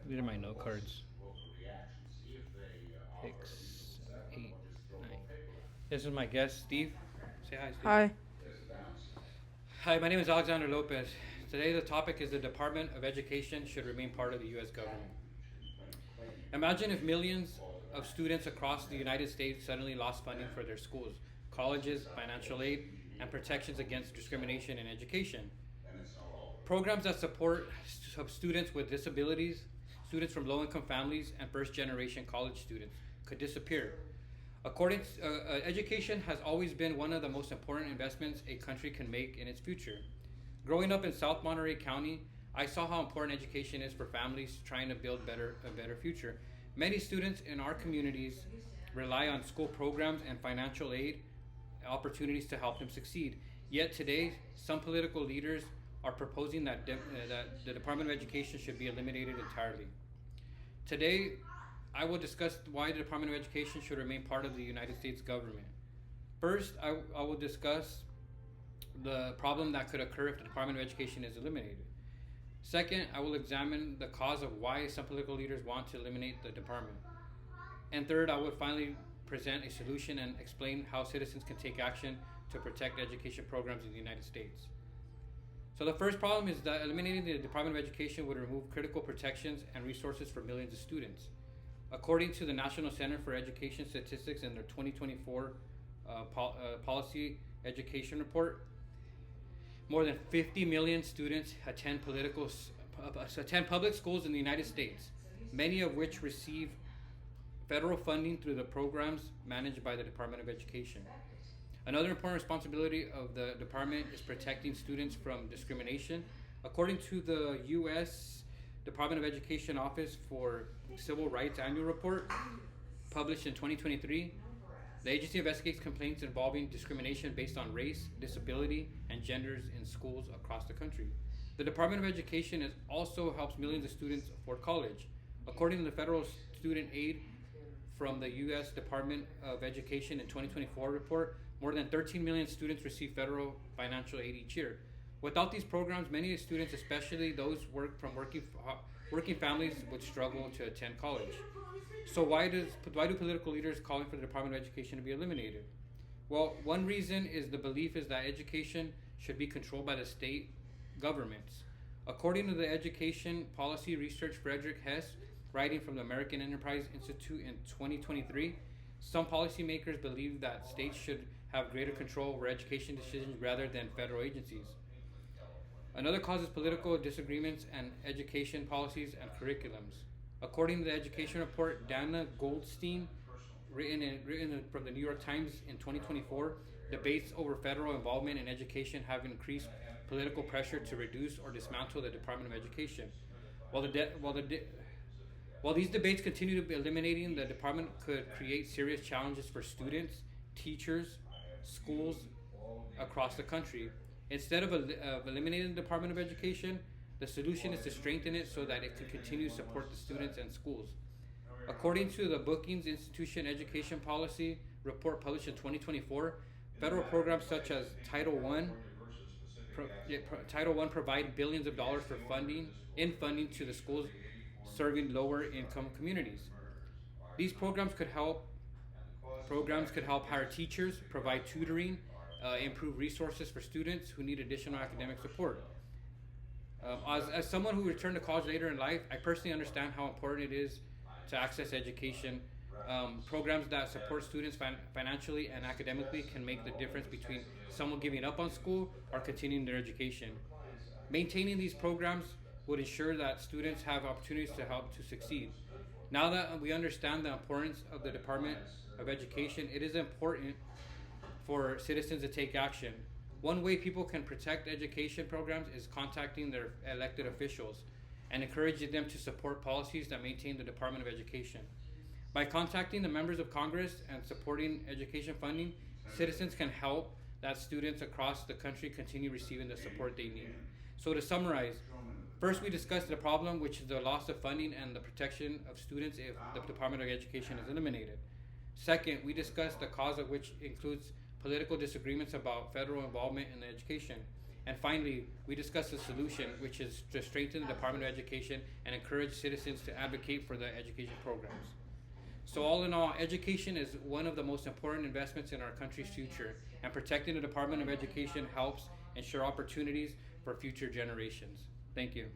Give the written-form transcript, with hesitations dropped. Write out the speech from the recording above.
These are my note cards. 6, 8, 9. This is my guest, Steve. Say hi, Steve. Hi. Hi, my name is Alexander Lopez. Today the topic is the Department of Education should remain part of the U.S. government. Imagine if millions of students across the United States suddenly lost funding for their schools, colleges, financial aid, and protections against discrimination in education. Programs that support students with disabilities, students from low income families, and first generation college students could disappear. Education has always been one of the most important investments a country can make in its future. Growing up in South Monterey County, I saw how important education is for families trying to build a better future. Many students in our communities rely on school programs and financial aid opportunities to help them succeed. Yet today, some political leaders are proposing that the Department of Education should be eliminated entirely. Today, I will discuss why the Department of Education should remain part of the United States government. First, I will discuss the problem that could occur if the Department of Education is eliminated. Second, I will examine the cause of why some political leaders want to eliminate the department. And third, I will finally present a solution and explain how citizens can take action to protect education programs in the United States. So the first problem is that eliminating the Department of Education would remove critical protections and resources for millions of students. According to the National Center for Education Statistics in their 2024 Policy Education Report, more than 50 million students attend public schools in the United States, many of which receive federal funding through the programs managed by the Department of Education. Another important responsibility of the department is protecting students from discrimination. According to the U.S. Department of Education Office for Civil Rights Annual Report, published in 2023, the agency investigates complaints involving discrimination based on race, disability, and genders in schools across the country. The Department of Education also helps millions of students afford college. According to the Federal Student Aid from the U.S. Department of Education in 2024 report, more than 13 million students receive federal financial aid each year. Without these programs, many students, especially those working families, would struggle to attend college. So why do political leaders calling for the Department of Education to be eliminated? Well, one reason is the belief is that education should be controlled by the state governments. According to the Education Policy Research Frederick Hess, writing from the American Enterprise Institute in 2023, some policymakers believe that states should have greater control over education decisions rather than federal agencies. Another cause is political disagreements and education policies and curriculums. According to the education report, Dana Goldstein, written from the New York Times in 2024, debates over federal involvement in education have increased political pressure to reduce or dismantle the Department of Education. While these debates continue to be eliminating, the department could create serious challenges for students, teachers, schools across the country. Instead of eliminating the Department of Education, the solution is to strengthen it so that it can continue to support the students and schools. According to the Brookings Institution Education Policy report published in 2024, federal programs such as Title I provide billions of dollars for funding to the schools serving lower income communities. These programs could help hire teachers, provide tutoring, improve resources for students who need additional academic support. As someone who returned to college later in life, I personally understand how important it is to access education. Programs that support students financially and academically can make the difference between someone giving up on school or continuing their education. Maintaining these programs would ensure that students have opportunities to help to succeed. Now that we understand the importance of the Department of Education, it is important for citizens to take action. One way people can protect education programs is contacting their elected officials and encouraging them to support policies that maintain the Department of Education. By contacting the members of Congress and supporting education funding, citizens can help that students across the country continue receiving the support they need. So to summarize, first we discussed the problem, which is the loss of funding and the protection of students if the Department of Education is eliminated. Second, we discussed the cause of which includes political disagreements about federal involvement in education. And finally, we discussed the solution, which is to strengthen the Department of Education and encourage citizens to advocate for the education programs. So all in all, education is one of the most important investments in our country's future, and protecting the Department of Education helps ensure opportunities for future generations. Thank you.